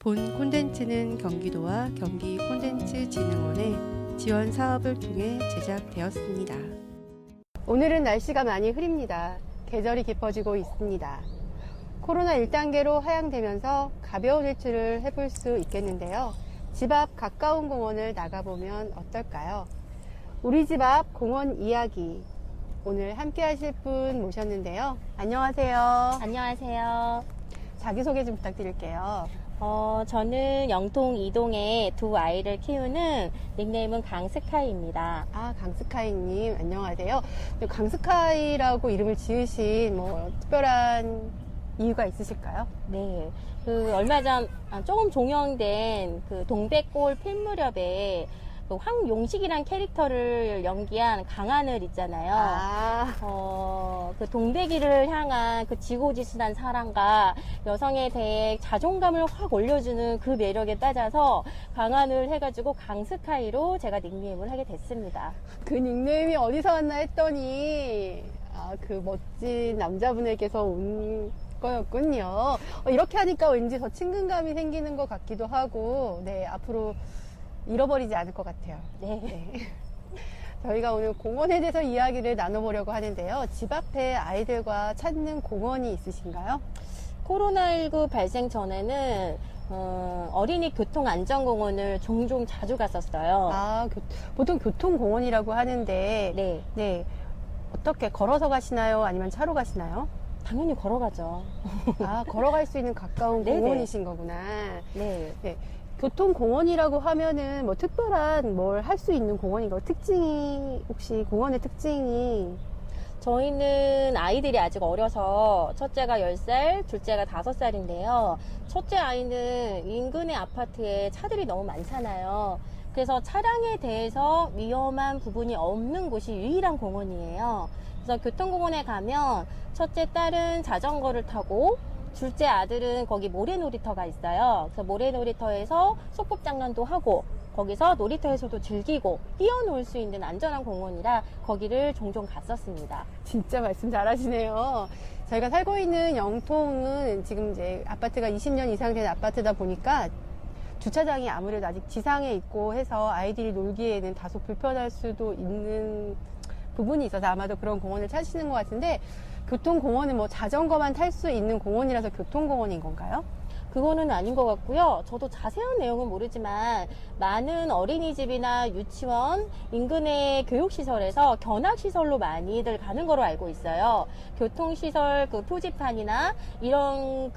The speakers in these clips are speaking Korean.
본 콘텐츠는 경기도와 경기콘텐츠진흥원의 지원 사업을 통해 제작되었습니다. 오늘은 날씨가 많이 흐립니다. 계절이 깊어지고 있습니다. 코로나 1단계로 하향되면서 가벼운 일출을 해볼 수 있겠는데요. 집 앞 가까운 공원을 나가보면 어떨까요? 우리 집 앞 공원 이야기. 오늘 함께 하실 분 모셨는데요. 안녕하세요. 안녕하세요. 자기소개 좀 부탁드릴게요. 저는 영통 이동에 두 아이를 키우는 닉네임은 강스카이입니다. 아, 강스카이님, 안녕하세요. 강스카이라고 이름을 지으신 특별한 이유가 있으실까요? 네. 얼마 전, 조금 종영된 동백골 필 무렵에 황용식이란 캐릭터를 연기한 강하늘 있잖아요. 그 동백이를 향한 그 지고지순한 사랑과 여성에 대해 자존감을 확 올려주는 그 매력에 빠져서 강하늘 해가지고 강스카이로 제가 닉네임을 하게 됐습니다. 그 닉네임이 어디서 왔나 했더니, 그 멋진 남자분에게서 온 거였군요. 이렇게 하니까 왠지 더 친근감이 생기는 것 같기도 하고, 네, 앞으로 잃어버리지 않을 것 같아요. 네. 저희가 오늘 공원에 대해서 이야기를 나눠보려고 하는데요. 집 앞에 아이들과 찾는 공원이 있으신가요? 코로나19 발생 전에는 어린이 교통안전공원을 종종 자주 갔었어요. 보통 교통공원이라고 하는데 네. 어떻게 걸어서 가시나요? 아니면 차로 가시나요? 당연히 걸어가죠. 걸어갈 수 있는 가까운 네네. 공원이신 거구나. 네. 교통공원이라고 하면은 특별한 뭘 할 수 있는 공원인가요? 혹시 공원의 특징이? 저희는 아이들이 아직 어려서 첫째가 10살, 둘째가 5살인데요. 첫째 아이는 인근의 아파트에 차들이 너무 많잖아요. 그래서 차량에 대해서 위험한 부분이 없는 곳이 유일한 공원이에요. 그래서 교통공원에 가면 첫째 딸은 자전거를 타고 둘째 아들은 거기 모래놀이터가 있어요. 그래서 모래놀이터에서 소꿉장난도 하고 거기서 놀이터에서도 즐기고 뛰어놀 수 있는 안전한 공원이라 거기를 종종 갔었습니다. 진짜 말씀 잘하시네요. 저희가 살고 있는 영통은 지금 이제 아파트가 20년 이상 된 아파트다 보니까 주차장이 아무래도 아직 지상에 있고 해서 아이들이 놀기에는 다소 불편할 수도 있는 부분이 있어서 아마도 그런 공원을 찾으시는 것 같은데, 교통공원은 자전거만 탈 수 있는 공원이라서 교통공원인 건가요? 그거는 아닌 것 같고요. 저도 자세한 내용은 모르지만 많은 어린이집이나 유치원, 인근의 교육시설에서 견학시설로 많이들 가는 거로 알고 있어요. 교통시설 표지판이나 이런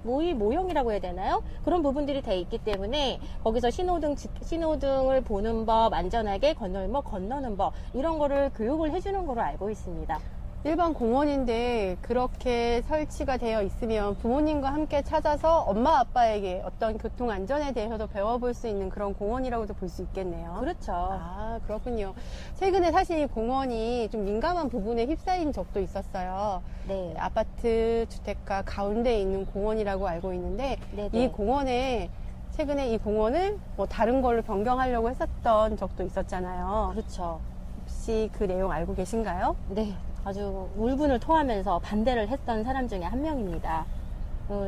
모형이라고 해야 되나요? 그런 부분들이 돼 있기 때문에 거기서 신호등을 보는 법, 안전하게 건너는 법, 이런 거를 교육을 해주는 거로 알고 있습니다. 일반 공원인데 그렇게 설치가 되어 있으면 부모님과 함께 찾아서 엄마 아빠에게 어떤 교통 안전에 대해서도 배워볼 수 있는 그런 공원이라고도 볼 수 있겠네요. 그렇죠. 그렇군요. 최근에 사실 이 공원이 좀 민감한 부분에 휩싸인 적도 있었어요. 네. 아파트 주택가 가운데에 있는 공원이라고 알고 있는데, 네네. 최근에 이 공원을 다른 걸로 변경하려고 했었던 적도 있었잖아요. 그렇죠. 혹시 그 내용 알고 계신가요? 네. 아주 울분을 토하면서 반대를 했던 사람 중에 한 명입니다.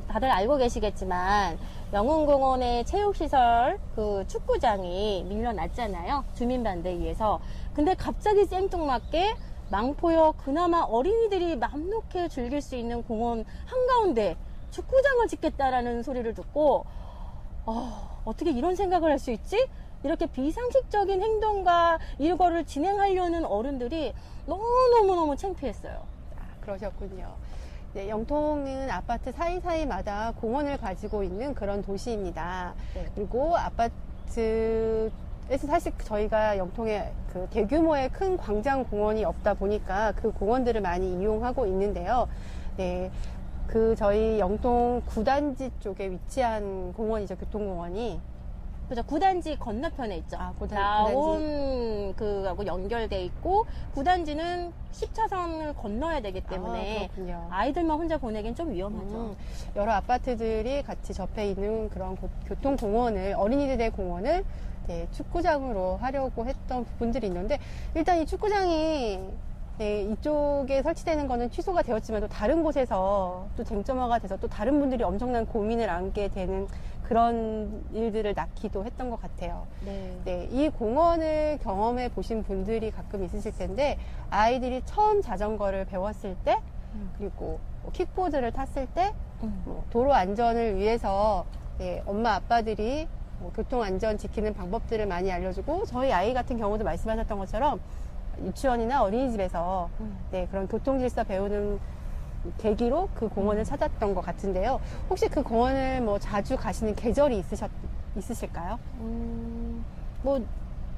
다들 알고 계시겠지만 영흥공원의 체육시설 축구장이 밀려났잖아요. 주민반대에 의해서. 근데 갑자기 생뚱맞게 망포역 그나마 어린이들이 맘 놓게 즐길 수 있는 공원 한가운데 축구장을 짓겠다라는 소리를 듣고 어떻게 이런 생각을 할 수 있지? 이렇게 비상식적인 행동과 이거를 진행하려는 어른들이 너무너무 창피했어요. 그러셨군요. 네, 영통은 아파트 사이사이마다 공원을 가지고 있는 그런 도시입니다. 네. 그리고 아파트에서 사실 저희가 영통에 대규모의 큰 광장 공원이 없다 보니까 그 공원들을 많이 이용하고 있는데요. 네. 저희 영통 9단지 쪽에 위치한 공원이죠, 교통공원이. 그죠. 9단지 건너편에 있죠. 나온 그하고 연결돼 있고 9단지는 10차선을 건너야 되기 때문에 아이들만 혼자 보내기엔 좀 위험하죠. 여러 아파트들이 같이 접해 있는 그런 교통공원을, 어린이들의 공원을 축구장으로 하려고 했던 부분들이 있는데, 일단 이 축구장이 네, 이쪽에 설치되는 거는 취소가 되었지만 또 다른 곳에서 또 쟁점화가 돼서 또 다른 분들이 엄청난 고민을 안게 되는 그런 일들을 낳기도 했던 것 같아요. 네. 네, 이 공원을 경험해 보신 분들이 가끔 있으실 텐데 아이들이 처음 자전거를 배웠을 때 그리고 뭐 킥보드를 탔을 때 뭐 도로 안전을 위해서 네, 엄마 아빠들이 뭐 교통 안전 지키는 방법들을 많이 알려주고 저희 아이 같은 경우도 말씀하셨던 것처럼 유치원이나 어린이집에서 네, 그런 교통질서 배우는 계기로 그 공원을 찾았던 것 같은데요. 혹시 그 공원을 뭐 자주 가시는 계절이 있으실까요? 뭐,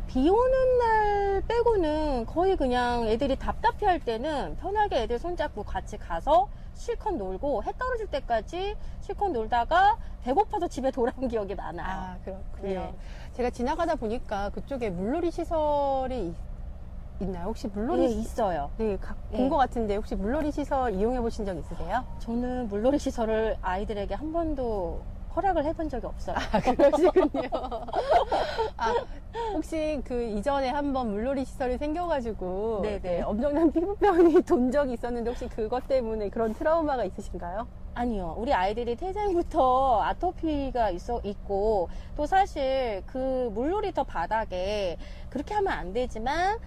비 오는 날 빼고는 거의 그냥 애들이 답답해 할 때는 편하게 애들 손잡고 같이 가서 실컷 놀고 해 떨어질 때까지 실컷 놀다가 배고파서 집에 돌아온 기억이 많아요. 아, 그렇군요. 네. 제가 지나가다 보니까 그쪽에 물놀이 시설이 있나요? 혹시 물놀이 네, 있어요. 네, 네. 본 것 같은데 혹시 물놀이 시설 이용해 보신 적 있으세요? 저는 물놀이 시설을 아이들에게 한 번도 허락을 해본 적이 없어요. 아, 그러시군요. 아, 혹시 그 이전에 한번 물놀이 시설이 생겨가지고 네네. 네, 엄청난 피부병이 돈 적이 있었는데 혹시 그것 때문에 그런 트라우마가 있으신가요? 아니요. 우리 아이들이 태생부터 아토피가 있고, 또 사실 그 물놀이터 바닥에 그렇게 하면 안 되지만,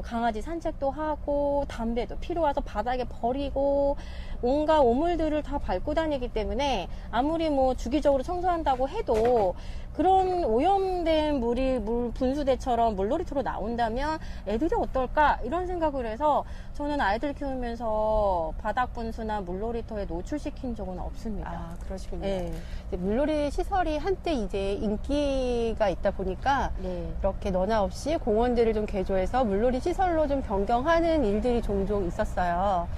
강아지 산책도 하고, 담배도 피로 와서 바닥에 버리고, 온갖 오물들을 다 밟고 다니기 때문에, 아무리 뭐 주기적으로 청소한다고 해도, 그런 오염된 물 분수대처럼 물놀이터로 나온다면 애들이 어떨까 이런 생각을 해서 저는 아이들 키우면서 바닥 분수나 물놀이터에 노출시킨 적은 없습니다. 아, 그러시군요. 네. 이제 물놀이 시설이 한때 이제 인기가 있다 보니까 네. 이렇게 너나 없이 공원들을 좀 개조해서 물놀이 시설로 좀 변경하는 일들이 종종 있었어요.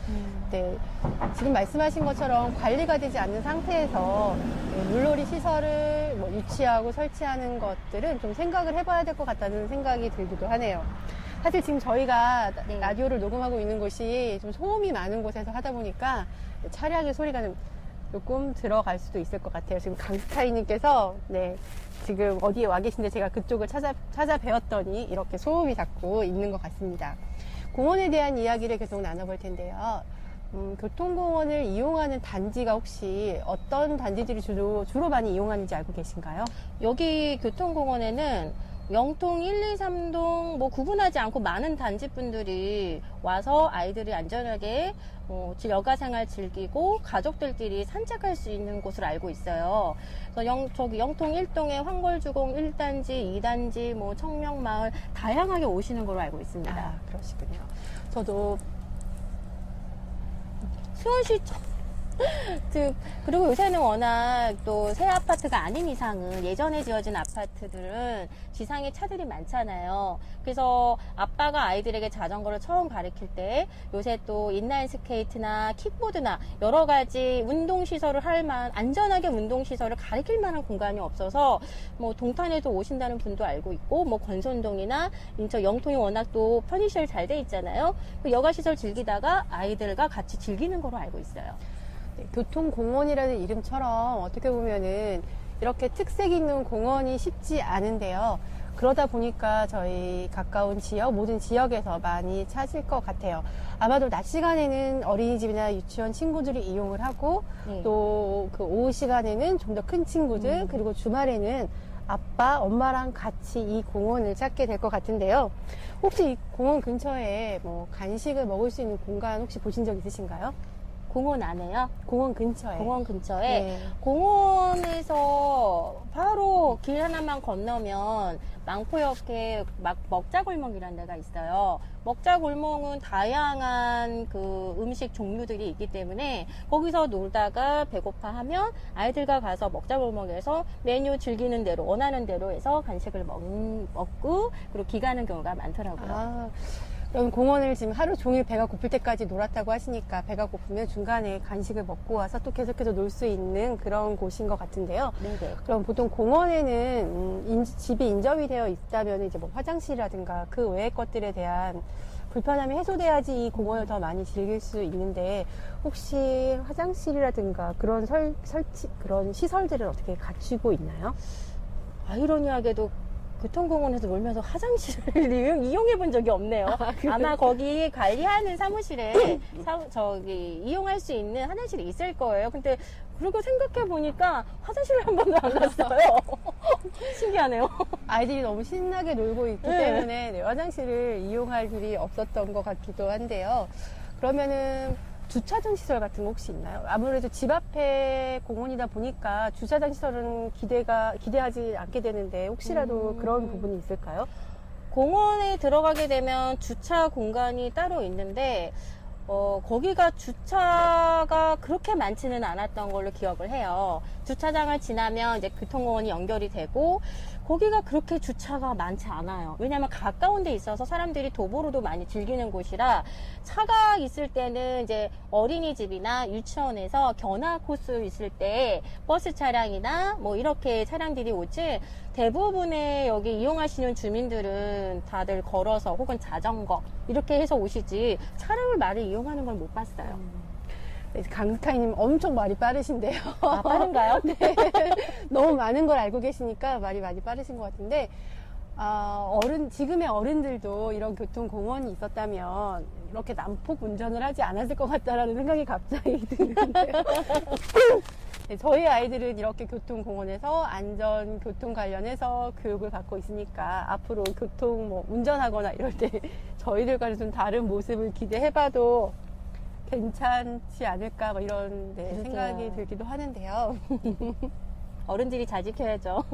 네, 지금 말씀하신 것처럼 관리가 되지 않는 상태에서 물놀이 시설을 뭐 유치하고 설치하는 것들은 좀 생각을 해봐야 될 것 같다는 생각이 들기도 하네요. 사실 지금 저희가 네. 라디오를 녹음하고 있는 곳이 좀 소음이 많은 곳에서 하다 보니까 차량의 소리가 좀 조금 들어갈 수도 있을 것 같아요. 지금 강스카이님께서 네, 지금 어디에 와 계신데 제가 그쪽을 찾아뵈었더니 이렇게 소음이 자꾸 있는 것 같습니다. 공원에 대한 이야기를 계속 나눠볼 텐데요. 교통공원을 이용하는 단지가 혹시 어떤 단지들이 주로 많이 이용하는지 알고 계신가요? 여기 교통공원에는 영통 1, 2, 3동 뭐 구분하지 않고 많은 단지분들이 와서 아이들이 안전하게 여가 생활 즐기고 가족들끼리 산책할 수 있는 곳을 알고 있어요. 그래서 저기 영통 1동에 황골주공 1단지, 2단지, 뭐 청명마을 다양하게 오시는 걸로 알고 있습니다. 아, 그러시군요. 저도 수원시 그리고 요새는 워낙 또 새 아파트가 아닌 이상은 예전에 지어진 아파트들은 지상에 차들이 많잖아요. 그래서 아빠가 아이들에게 자전거를 처음 가르칠 때 요새 또 인라인 스케이트나 킥보드나 여러 가지 운동시설을 할 만한 안전하게 운동시설을 가르칠 만한 공간이 없어서 뭐 동탄에도 오신다는 분도 알고 있고 뭐 권선동이나 인천 영통이 워낙 또 편의시설 잘 돼 있잖아요. 그 여가시설 즐기다가 아이들과 같이 즐기는 거로 알고 있어요. 네, 교통공원이라는 이름처럼 어떻게 보면은 이렇게 특색 있는 공원이 쉽지 않은데요. 그러다 보니까 저희 가까운 지역, 모든 지역에서 많이 찾을 것 같아요. 아마도 낮 시간에는 어린이집이나 유치원 친구들이 이용을 하고 네. 또 그 오후 시간에는 좀 더 큰 친구들 그리고 주말에는 아빠, 엄마랑 같이 이 공원을 찾게 될 것 같은데요. 혹시 이 공원 근처에 뭐 간식을 먹을 수 있는 공간 혹시 보신 적 있으신가요? 공원 안에요? 공원 근처에. 공원 근처에 네. 공원에서 바로 길 하나만 건너면 망포역에 먹자골목이라는 데가 있어요. 먹자골목은 다양한 그 음식 종류들이 있기 때문에 거기서 놀다가 배고파하면 아이들과 가서 먹자골목에서 메뉴 즐기는 대로 원하는 대로 해서 간식을 먹고 그리고 기가는 경우가 많더라고요. 아, 그럼 공원을 지금 하루 종일 배가 고플 때까지 놀았다고 하시니까 배가 고프면 중간에 간식을 먹고 와서 또 계속해서 놀 수 있는 그런 곳인 것 같은데요. 네네. 그럼 보통 공원에는 집이 인접이 되어 있다면 이제 뭐 화장실이라든가 그 외의 것들에 대한 불편함이 해소돼야지 이 공원을 더 많이 즐길 수 있는데 혹시 화장실이라든가 그런 그런 시설들을 어떻게 갖추고 있나요? 아이러니하게도 교통공원에서 놀면서 화장실을 이용해 본 적이 없네요. 아마 거기 관리하는 사무실에 이용할 수 있는 화장실이 있을 거예요. 근데 그러고 생각해 보니까 화장실을 한 번도 안 갔어요. 신기하네요. 아이들이 너무 신나게 놀고 있기 네. 때문에 네, 화장실을 이용할 일이 없었던 것 같기도 한데요. 그러면은 주차장 시설 같은 거 혹시 있나요? 아무래도 집 앞에 공원이다 보니까 주차장 시설은 기대하지 않게 되는데 혹시라도 그런 부분이 있을까요? 공원에 들어가게 되면 주차 공간이 따로 있는데 거기가 주차가 그렇게 많지는 않았던 걸로 기억을 해요. 주차장을 지나면 이제 교통공원이 연결이 되고 거기가 그렇게 주차가 많지 않아요. 왜냐하면 가까운 데 있어서 사람들이 도보로도 많이 즐기는 곳이라 차가 있을 때는 이제 어린이집이나 유치원에서 견학 코스 있을 때 버스 차량이나 뭐 이렇게 차량들이 오지 대부분의 여기 이용하시는 주민들은 다들 걸어서 혹은 자전거 이렇게 해서 오시지 차량을 많이 이용하는 걸 못 봤어요. 네, 강스카이님 엄청 말이 빠르신데요. 아, 빠른가요? 네. 너무 많은 걸 알고 계시니까 말이 많이 빠르신 것 같은데, 지금의 어른들도 이런 교통공원이 있었다면 이렇게 난폭 운전을 하지 않았을 것 같다라는 생각이 갑자기 드는데요. 네, 저희 아이들은 이렇게 교통공원에서 안전 교통 관련해서 교육을 받고 있으니까 앞으로 운전하거나 이럴 때 저희들과는 좀 다른 모습을 기대해봐도 괜찮지 않을까 뭐 이런 생각이 들기도 하는데요. 어른들이 잘 지켜야죠.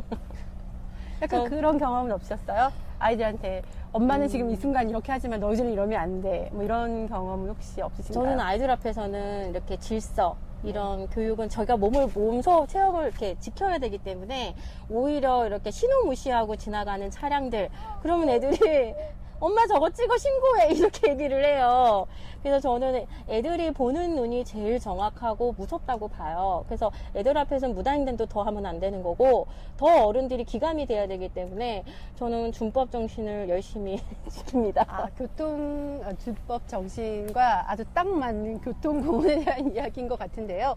약간 그런 경험은 없으셨어요? 아이들한테 엄마는 지금 이 순간 이렇게 하지만 너희들은 이러면 안 돼. 뭐 이런 경험은 혹시 없으신가요? 저는 아이들 앞에서는 이렇게 질서 이런 교육은 저희가 몸소 체험을 이렇게 지켜야 되기 때문에 오히려 이렇게 신호 무시하고 지나가는 차량들 그러면 애들이 엄마 저거 찍어 신고해 이렇게 얘기를 해요. 그래서 저는 애들이 보는 눈이 제일 정확하고 무섭다고 봐요. 그래서 애들 앞에서는 무단횡단도 더 하면 안 되는 거고 더 어른들이 기감이 돼야 되기 때문에 저는 준법 정신을 열심히 지킵니다. 준법 정신과 아주 딱 맞는 교통공원에 대한 이야기인 것 같은데요.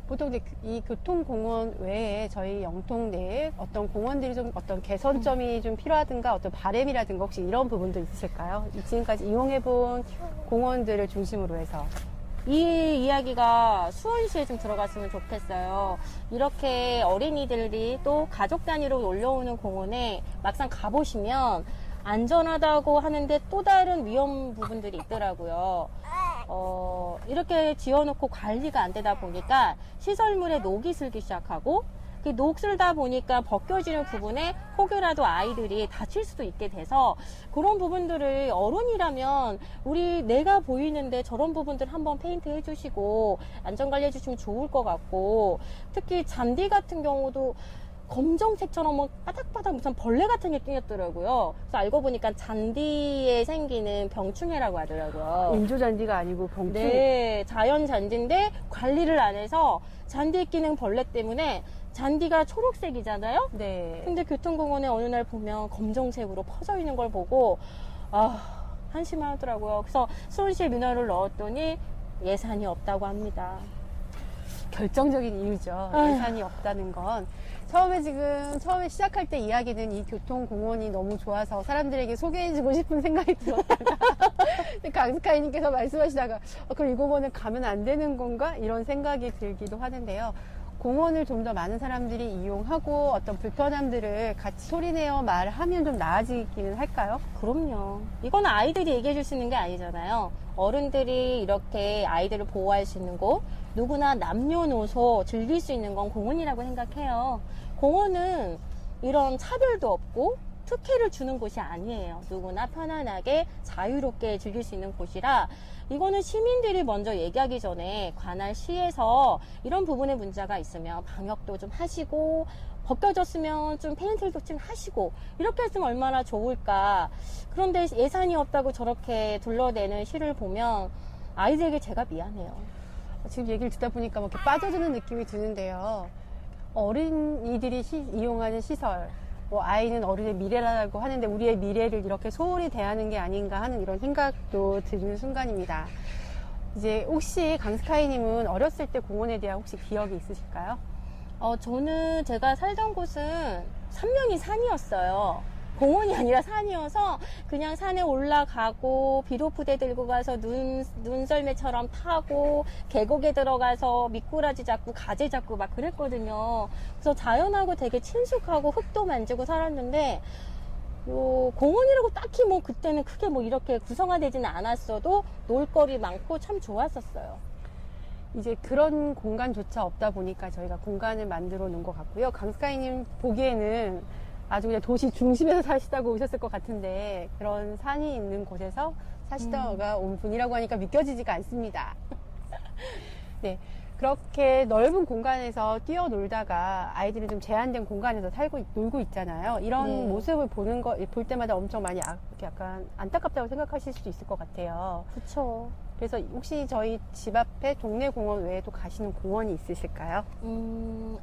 보통 이제 이 교통공원 외에 저희 영통 내에 어떤 공원들이 좀 어떤 개선점이 좀 필요하든가 어떤 바람이라든가 혹시 이런 부분도 있으실까요? 지금까지 이용해본 공원들을 중심으로 해서. 이 이야기가 수원시에 좀 들어갔으면 좋겠어요. 이렇게 어린이들이 또 가족 단위로 놀러오는 공원에 막상 가보시면 안전하다고 하는데 또 다른 위험 부분들이 있더라고요. 이렇게 지어놓고 관리가 안 되다 보니까 시설물에 녹이 슬기 시작하고 녹 슬다 보니까 벗겨지는 부분에 혹여라도 아이들이 다칠 수도 있게 돼서 그런 부분들을 어른이라면 내가 보이는데 저런 부분들 한번 페인트 해주시고 안전관리 해주시면 좋을 것 같고 특히 잔디 같은 경우도 검정색처럼 뭐 바닥바닥 무슨 벌레 같은 게 끼었더라고요. 그래서 알고 보니까 잔디에 생기는 병충해라고 하더라고요. 인조잔디가 아니고 병충. 네, 자연 잔디인데 관리를 안 해서 잔디에 끼는 벌레 때문에 잔디가 초록색이잖아요. 네. 근데 교통공원에 어느 날 보면 검정색으로 퍼져 있는 걸 보고 한심하더라고요. 그래서 수원시에 민원을 넣었더니 예산이 없다고 합니다. 결정적인 이유죠. 예산이 없다는 건. 처음에 시작할 때 이야기는 이 교통공원이 너무 좋아서 사람들에게 소개해주고 싶은 생각이 들었다가 강스카이님께서 말씀하시다가 그럼 이 공원은 가면 안 되는 건가? 이런 생각이 들기도 하는데요. 공원을 좀 더 많은 사람들이 이용하고 어떤 불편함들을 같이 소리내어 말하면 좀 나아지기는 할까요? 그럼요. 이건 아이들이 얘기해 줄 수 있는 게 아니잖아요. 어른들이 이렇게 아이들을 보호할 수 있는 곳, 누구나 남녀노소 즐길 수 있는 건 공원이라고 생각해요. 공원은 이런 차별도 없고 특혜를 주는 곳이 아니에요. 누구나 편안하게 자유롭게 즐길 수 있는 곳이라 이거는 시민들이 먼저 얘기하기 전에 관할 시에서 이런 부분에 문제가 있으면 방역도 좀 하시고 벗겨졌으면 좀 페인트도 좀 하시고 이렇게 했으면 얼마나 좋을까. 그런데 예산이 없다고 저렇게 둘러대는 시를 보면 아이들에게 제가 미안해요. 지금 얘기를 듣다 보니까 뭐 이렇게 빠져드는 느낌이 드는데요. 어린이들이 이용하는 시설, 아이는 어른의 미래라고 하는데 우리의 미래를 이렇게 소홀히 대하는 게 아닌가 하는 이런 생각도 드는 순간입니다. 이제 혹시 강스카이님은 어렸을 때 공원에 대한 혹시 기억이 있으실까요? 저는 제가 살던 곳은 삼면이 산이었어요. 공원이 아니라 산이어서 그냥 산에 올라가고 비료푸대 들고 가서 눈썰매처럼 타고 계곡에 들어가서 미꾸라지 잡고 가재 잡고 막 그랬거든요. 그래서 자연하고 되게 친숙하고 흙도 만지고 살았는데 공원이라고 딱히 뭐 그때는 크게 뭐 이렇게 구성화되지는 않았어도 놀거리 많고 참 좋았었어요. 이제 그런 공간조차 없다 보니까 저희가 공간을 만들어 놓은 것 같고요. 강스카이님 보기에는 아주 그냥 도시 중심에서 사시다고 오셨을 것 같은데 그런 산이 있는 곳에서 사시다가 온 분이라고 하니까 믿겨지지가 않습니다. 네, 그렇게 넓은 공간에서 뛰어놀다가 아이들이 좀 제한된 공간에서 놀고 있잖아요. 이런 네. 모습을 볼 때마다 엄청 많이 약간 안타깝다고 생각하실 수도 있을 것 같아요. 그쵸. 그래서 혹시 저희 집 앞에 동네 공원 외에도 가시는 공원이 있으실까요?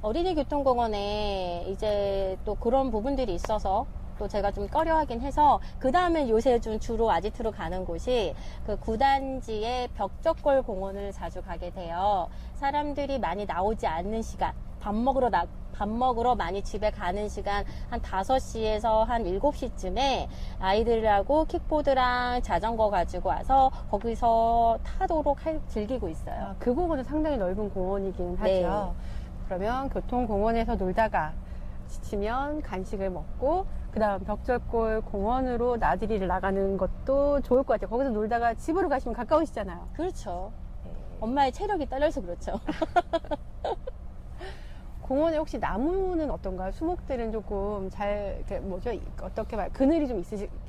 어린이 교통공원에 이제 또 그런 부분들이 있어서 또 제가 좀 꺼려하긴 해서 그 다음에 요새 좀 주로 아지트로 가는 곳이 그 구단지의 벽적골 공원을 자주 가게 돼요. 사람들이 많이 나오지 않는 시간, 밥 먹으러 많이 집에 가는 시간 한 5시에서 한 7시쯤에 아이들하고 킥보드랑 자전거 가지고 와서 거기서 타도록 즐기고 있어요. 그 공원은 상당히 넓은 공원이기는 네. 하죠. 그러면 교통공원에서 놀다가 지치면 간식을 먹고 그 다음 벽절골 공원으로 나들이를 나가는 것도 좋을 것 같아요. 거기서 놀다가 집으로 가시면 가까우시잖아요. 그렇죠. 네. 엄마의 체력이 딸려서 그렇죠. 공원에 혹시 나무는 어떤가요? 수목들은 조금 그늘이 좀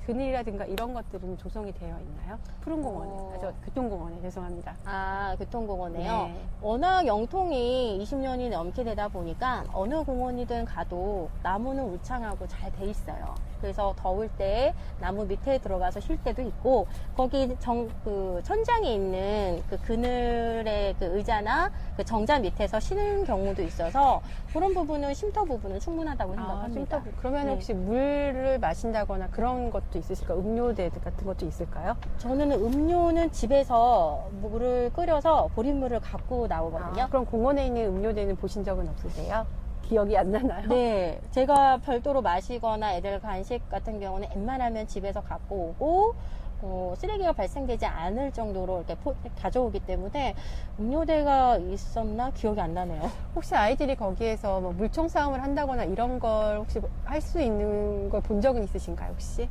그늘이라든가 이런 것들은 조성이 되어 있나요? 푸른 공원에, 교통공원에, 죄송합니다. 교통공원에요. 네. 워낙 영통이 20년이 넘게 되다 보니까 어느 공원이든 가도 나무는 울창하고 잘 돼 있어요. 그래서 더울 때 나무 밑에 들어가서 쉴 때도 있고, 거기 천장에 있는 그 그늘의 그 의자나 그 정자 밑에서 쉬는 경우도 있어서 그런 부분은 쉼터 부분은 충분하다고 생각합니다. 그러면 네. 혹시 물을 마신다거나 그런 것도 있으실까요? 음료대 같은 것도 있을까요? 저는 음료는 집에서 물을 끓여서 보리물을 갖고 나오거든요. 그럼 공원에 있는 음료대는 보신 적은 없으세요? 기억이 안 나나요? 네, 제가 별도로 마시거나 애들 간식 같은 경우는 웬만하면 집에서 갖고 오고 쓰레기가 발생되지 않을 정도로 이렇게 가져오기 때문에 음료대가 있었나 기억이 안 나네요. 혹시 아이들이 거기에서 뭐 물총 싸움을 한다거나 이런 걸 혹시 할 수 있는 걸 본 적은 있으신가요, 혹시?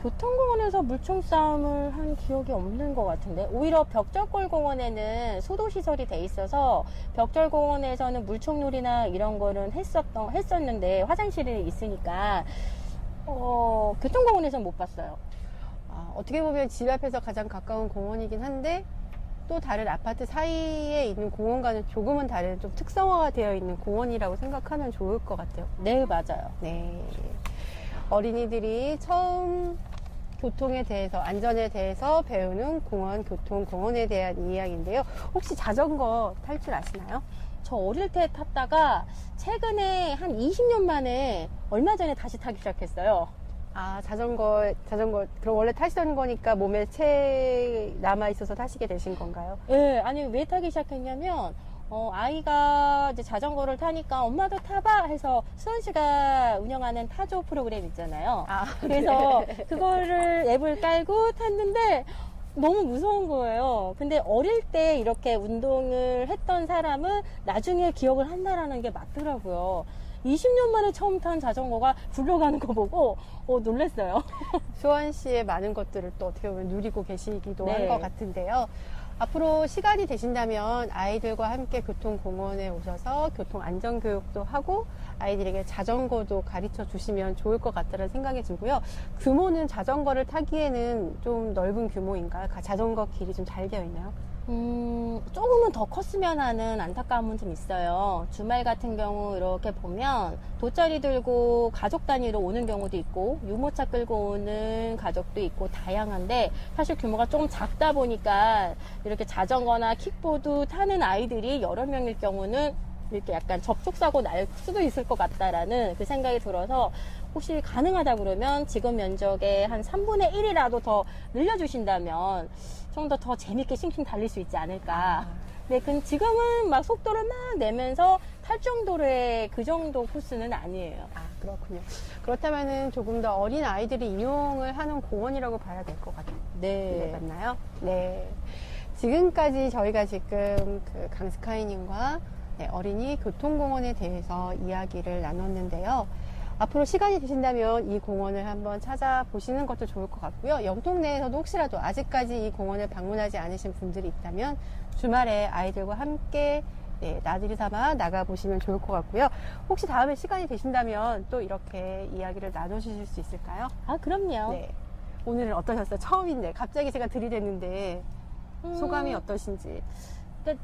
교통공원에서 물총 싸움을 한 기억이 없는 것 같은데, 오히려 벽절골 공원에는 소도시설이 돼 있어서 벽절공원에서는 물총놀이나 이런 거는 했었는데 화장실이 있으니까 교통공원에서는 못 봤어요. 어떻게 보면 집 앞에서 가장 가까운 공원이긴 한데 또 다른 아파트 사이에 있는 공원과는 조금은 다른 좀 특성화가 되어 있는 공원이라고 생각하면 좋을 것 같아요. 네, 맞아요. 네. 어린이들이 처음 교통에 대해서, 안전에 대해서 배우는 교통공원에 대한 이야기인데요. 혹시 자전거 탈 줄 아시나요? 저 어릴 때 탔다가 최근에 한 20년 만에 얼마 전에 다시 타기 시작했어요. 자전거, 그럼 원래 타시던 거니까 몸에 남아있어서 타시게 되신 건가요? 네, 아니, 왜 타기 시작했냐면, 아이가 이제 자전거를 타니까 엄마도 타봐 해서 수원 씨가 운영하는 타조 프로그램 있잖아요. 그래서 네. 그거를 앱을 깔고 탔는데 너무 무서운 거예요. 근데 어릴 때 이렇게 운동을 했던 사람은 나중에 기억을 한다라는 게 맞더라고요. 20년 만에 처음 탄 자전거가 굴러가는 거 보고 놀랐어요. 수원 씨의 많은 것들을 또 어떻게 보면 누리고 계시기도 한 네. 것 같은데요. 앞으로 시간이 되신다면 아이들과 함께 교통공원에 오셔서 교통안전교육도 하고 아이들에게 자전거도 가르쳐 주시면 좋을 것 같다는 생각이 들고요. 규모는 자전거를 타기에는 좀 넓은 규모인가요? 자전거 길이 좀 잘 되어 있나요? 조금은 더 컸으면 하는 안타까움은 좀 있어요. 주말 같은 경우 이렇게 보면 돗자리 들고 가족 단위로 오는 경우도 있고 유모차 끌고 오는 가족도 있고 다양한데 사실 규모가 조금 작다 보니까 이렇게 자전거나 킥보드 타는 아이들이 여러 명일 경우는 이렇게 약간 접촉사고 날 수도 있을 것 같다라는 그 생각이 들어서 혹시 가능하다 그러면 지금 면적의 한 3분의 1이라도 더 늘려주신다면 좀 더 재밌게 싱싱 달릴 수 있지 않을까. 네, 지금은 막 속도를 막 내면서 탈 정도의 그 정도 코스는 아니에요. 아, 그렇군요. 그렇다면은 조금 더 어린 아이들이 이용을 하는 공원이라고 봐야 될 것 같아요. 네, 맞나요? 네. 지금까지 저희가 지금 그 강스카이님과 어린이 교통공원에 대해서 이야기를 나눴는데요. 앞으로 시간이 되신다면 이 공원을 한번 찾아보시는 것도 좋을 것 같고요. 영통 내에서도 혹시라도 아직까지 이 공원을 방문하지 않으신 분들이 있다면 주말에 아이들과 함께 나들이 삼아 나가보시면 좋을 것 같고요. 혹시 다음에 시간이 되신다면 또 이렇게 이야기를 나눠주실 수 있을까요? 아, 그럼요. 네. 오늘은 어떠셨어요? 처음인데 갑자기 제가 들이댔는데 소감이 어떠신지.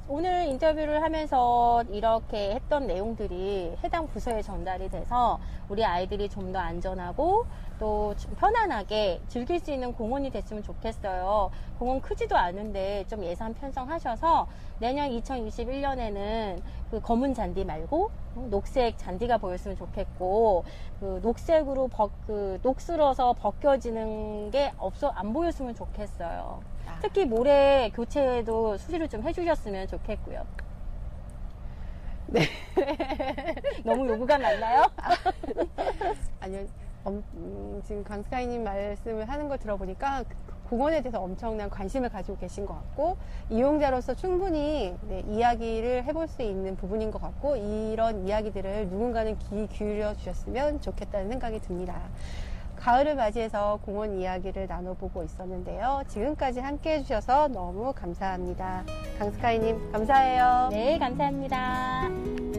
오늘 인터뷰를 하면서 이렇게 했던 내용들이 해당 부서에 전달이 돼서 우리 아이들이 좀 더 안전하고 또 좀 편안하게 즐길 수 있는 공원이 됐으면 좋겠어요. 공원 크지도 않은데 좀 예산 편성하셔서 내년 2021년에는 그 검은 잔디 말고 녹색 잔디가 보였으면 좋겠고, 그 녹색으로 녹슬어서 벗겨지는 게 안 보였으면 좋겠어요. 특히 모래 교체도 수시로 좀 해주셨으면 좋겠고요. 네. 너무 요구가 많나요? 아니요. 지금 강스카이님 말씀을 하는 걸 들어보니까 공원에 대해서 엄청난 관심을 가지고 계신 것 같고, 이용자로서 충분히 이야기를 해볼 수 있는 부분인 것 같고, 이런 이야기들을 누군가는 귀 기울여 주셨으면 좋겠다는 생각이 듭니다. 가을을 맞이해서 공원 이야기를 나눠보고 있었는데요. 지금까지 함께 해주셔서 너무 감사합니다. 강스카이님, 감사해요. 네, 감사합니다.